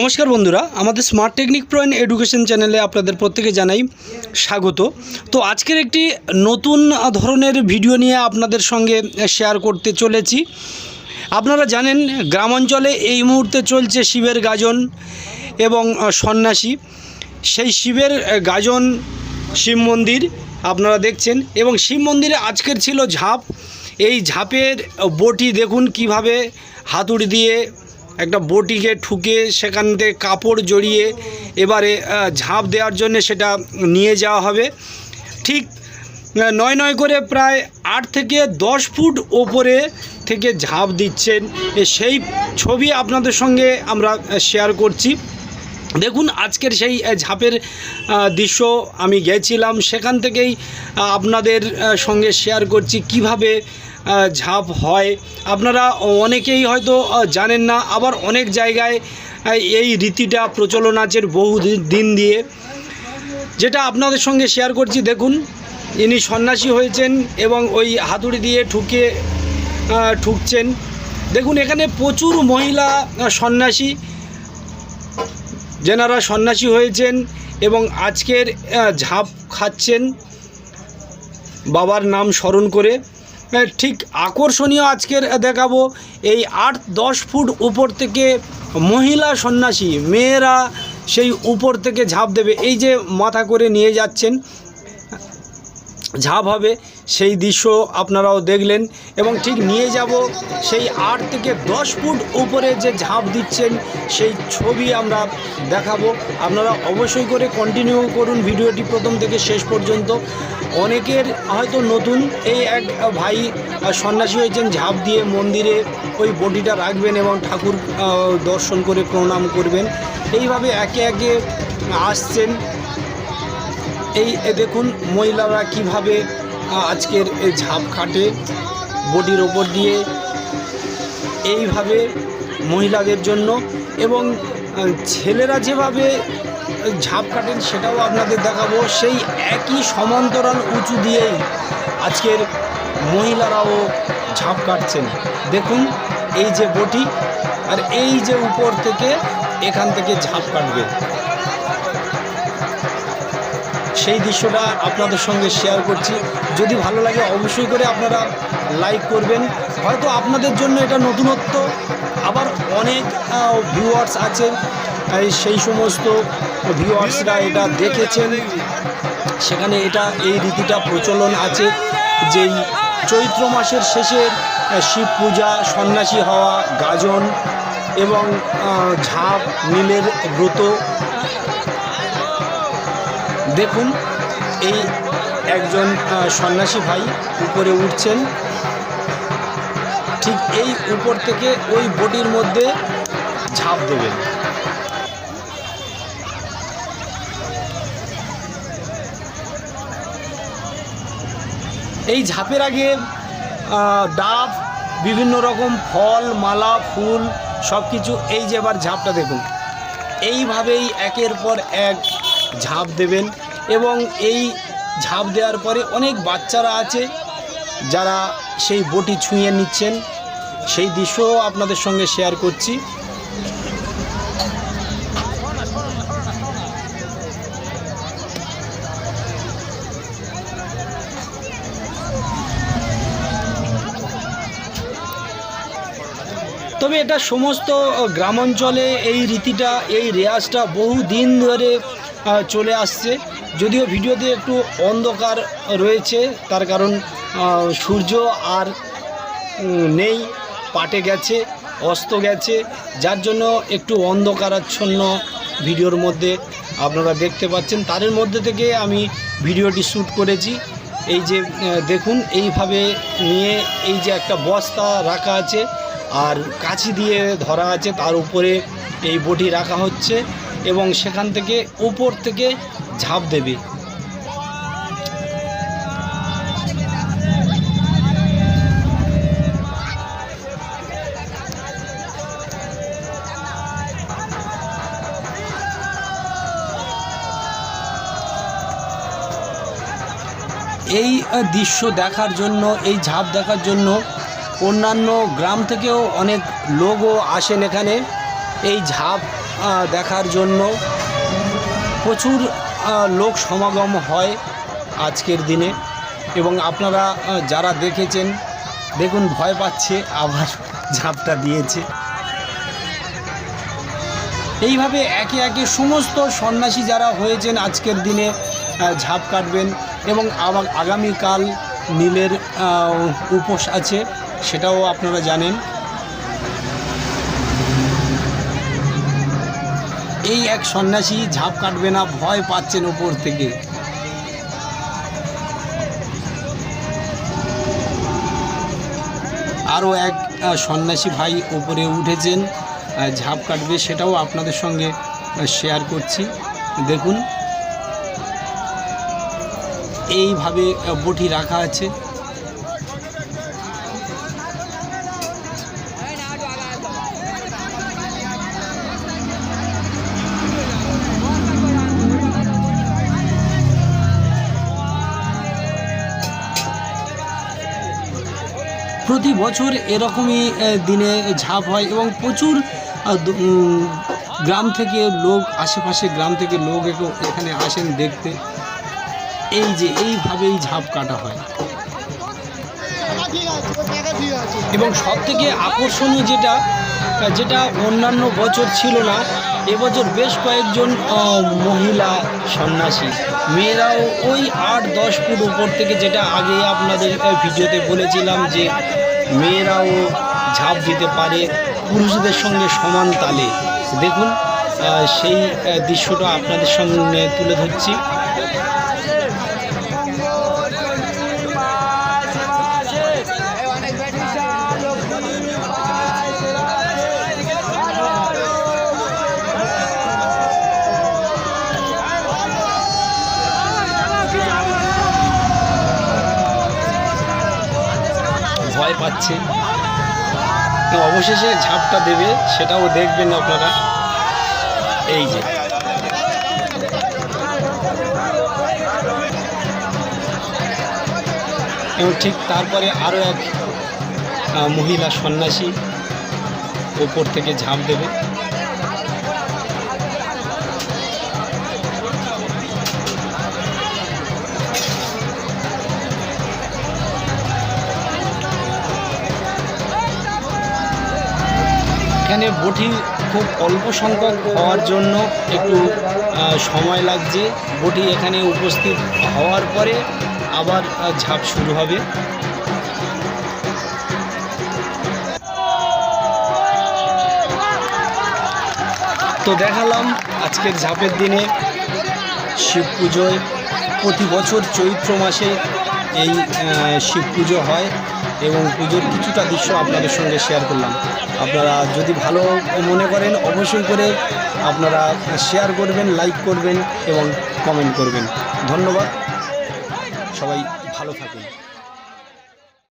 নমস্কার বন্ধুরা, আমাদের smart technique pro and education চ্যানেলে আপনাদের প্রত্যেকে জানাই স্বাগত। তো আজকের একটি নতুন ধরনের ভিডিও নিয়ে আপনাদের সঙ্গে শেয়ার করতে চলেছি। আপনারা জানেন গ্রামাঞ্চলে এই মুহূর্তে চলছে শিবের গাজন এবং সন্ন্যাসী। সেই শিবের গাজন শিব মন্দির আপনারা দেখছেন, এবং শিব মন্দিরে আজকের ছিল ঝাঁপ। এই ঝাঁপের বটি দেখুন কিভাবে হাতুড়ি দিয়ে একটা বটিকে ঠুকে সেখান থেকে কাপড় জড়িয়ে এবারে ঝাঁপ দেওয়ার জন্য সেটা নিয়ে যাওয়া হবে। ঠিক নয় করে প্রায় 8 থেকে 10 ফুট ওপরে থেকে ঝাঁপ দিচ্ছেন, সেই ছবি আপনাদের সঙ্গে আমরা শেয়ার করছি। দেখুন আজকের সেই ঝাঁপের দৃশ্য আমি গেছিলাম, সেখান থেকেই আপনাদের সঙ্গে শেয়ার করছি কিভাবে ঝাঁপ হয়। আপনারা অনেকেই হয়তো জানেন না, আবার অনেক জায়গায় এই রীতিটা প্রচলন আছে বহু দিন দিয়ে, যেটা আপনাদের সঙ্গে শেয়ার করছি। দেখুন ইনি সন্ন্যাসী হয়েছেন এবং ওই হাতুড়ি দিয়ে ঠুকছেন। দেখুন এখানে প্রচুর মহিলা সন্ন্যাসী, যেনারা সন্ন্যাসী হয়েছেন এবং আজকের ঝাঁপ খাচ্ছেন বাবার নাম স্মরণ করে। ঠিক আকর্ষণীয় আজকের দেখাবো, এই 8-10 ফুট উপর থেকে মহিলা সন্ন্যাসী মেয়েরা সেই উপর থেকে ঝাঁপ দেবে। এই যে মাথা করে নিয়ে যাচ্ছেন, ঝাঁপ হবে, সেই দৃশ্য আপনারাও দেখলেন। এবং ঠিক নিয়ে যাব সেই 8 থেকে 10 ফুট উপরে যে ঝাঁপ দিচ্ছেন সেই ছবি আমরা দেখাবো। আপনারা অবশ্যই করে কন্টিনিউ করুন ভিডিওটি প্রথম থেকে শেষ পর্যন্ত। অনেকের হয়তো নতুন, এই এক ভাই সন্ন্যাসী হয়েছেন, ঝাঁপ দিয়ে মন্দিরে ওই বটিটা রাখবেন এবং ঠাকুর দর্শন করে প্রণাম করবেন। এইভাবে একে একে আসছেন। এই দেখুন মহিলারা কিভাবে আজকের এই ঝাঁপ খাটে বডির ওপর দিয়ে, এইভাবে মহিলাদের জন্য। এবং ছেলেরা যেভাবে ঝাঁপ কাটেন সেটাও আপনাদের দেখাবো। সেই একই সমান্তরাল উঁচু দিয়েই আজকের মহিলারাও ঝাঁপ কাটছেন। দেখুন এই যে বটি, আর এই যে উপর থেকে এখান থেকে ঝাঁপ কাটবে, সেই দৃশ্যটা আপনাদের সঙ্গে শেয়ার করছি। যদি ভালো লাগে অবশ্যই করে আপনারা লাইক করবেন। হয়তো আপনাদের জন্য এটা নতুনত্ব, আবার অনেক ভিউয়ার্স আছে সেই সমস্ত ভিউয়ার্সরা এটা দেখেছেন, সেখানে এই রীতিটা প্রচলন আছে। যেই চৈত্র মাসের শেষে শিব পূজা, সন্ন্যাসী হওয়া, গাজন এবং ঝাঁপ নীলের ব্রত। দেখুন এই একজন সন্ন্যাসী ভাই উপরে উঠছেন, ঠিক এই উপর থেকে ওই বটির মধ্যে ঝাঁপ দেবেন। এই ঝাঁপের আগে ডাব, বিভিন্ন রকম ফল, মালা, ফুল সব কিছু। এই যে এবার ঝাঁপটা দেখুন, এইভাবেই একের পর এক ঝাঁপ দেবেন। এবং এই ঝাঁপ দেওয়ার পরে অনেক বাচ্চারা আছে যারা সেই বটি ছুঁয়ে নিচ্ছেন, সেই দৃশ্যও আপনাদের সঙ্গে শেয়ার করছি। তবে এটা সমস্ত গ্রামাঞ্চলে এই রীতিটা, এই রেয়াজটা বহু দিন ধরে চলে আসছে। যদিও ভিডিওতে একটু অন্ধকার রয়েছে, তার কারণ সূর্য আর নেই, পাটে গেছে, অস্ত গেছে, যার জন্য একটু অন্ধকারাচ্ছন্ন ভিডিওর মধ্যে আপনারা দেখতে পাচ্ছেন। তার মধ্যে থেকে আমি ভিডিওটি শ্যুট করেছি। এই যে দেখুন এইভাবে নিয়ে, এই যে একটা বস্তা রাখা আছে আর কাঁচি দিয়ে ধরা আছে, তার উপরে এই বটি রাখা হচ্ছে এবং সেখান থেকে উপর থেকে ঝাঁপ দেবে। এই দৃশ্য দেখার জন্য, এই ঝাঁপ দেখার জন্য অন্যান্য গ্রাম থেকেও অনেক লোকও আসেন এখানে। এই ঝাঁপ দেখার জন্য প্রচুর লোক সমাগম হয় আজকের দিনে। এবং আপনারা যারা দেখেছেন দেখুন ভয় পাচ্ছে, আবার ঝাঁপটা দিয়েছে। এইভাবে একে একে সমস্ত সন্ন্যাসী যারা হয়েছেন আজকের দিনে ঝাঁপ কাটবেন। এবং আবার আগামীকাল নীলের উপোস আছে, সেটাও আপনারা জানেন। এই এক সন্ন্যাসী ঝাঁপ কাটবে না, ভয় পাচ্ছেন ওপর থেকে। আরও এক সন্ন্যাসী ভাই ওপরে উঠেছেন, ঝাঁপ কাটবে, সেটাও আপনাদের সঙ্গে শেয়ার করছি। দেখুন এইভাবে বটি রাখা আছে। প্রতি বছর এরকমই দিনে ঝাঁপ হয় এবং প্রচুর গ্রাম থেকে লোক, আশেপাশে গ্রাম থেকে লোক এখানে আসেন দেখতে। এই যে এইভাবেই ঝাঁপ কাটা হয়। এবং সবথেকে আকর্ষণীয় যেটা অন্যান্য বছর ছিল না, এবছর বেশ কয়েকজন মহিলা সন্ন্যাসী, মেয়েরাও ওই 8-10 ফুট উপর থেকে, যেটা আগে আপনাদের ভিডিওতে বলেছিলাম যে মেয়েরাও ঝাঁপ দিতে পারে পুরুষদের সঙ্গে সমান তালে। দেখুন সেই দৃশ্যটা আপনাদের সামনে তুলে ধরছি। ভয় পাচ্ছে, অবশেষে ঝাঁপটা দেবে, সেটাও দেখবেন আপনারা। এই যে এবং ঠিক তারপরে আরও এক মহিলা সন্ন্যাসী ওপর থেকে ঝাঁপ দেবে। এখানে বটি খুব অল্প সংখ্যক হওয়ার জন্য একটু সময় লাগছে। বটি এখানে উপস্থিত হওয়ার পরে আবার ঝাঁপ শুরু হবে। তো দেখালাম আজকের ঝাঁপের দিনে শিব পুজোয়। প্রতি বছর চৈত্র মাসে এই শিব পুজো হয় এবং পুজোর কিছুটা দৃশ্য আপনাদের সঙ্গে শেয়ার করলাম। আপনারা যদি ভালো মনে করেন অবশ্যই করে আপনারা শেয়ার করবেন, লাইক করবেন এবং কমেন্ট করবেন। ধন্যবাদ, সবাই ভালো থাকুন।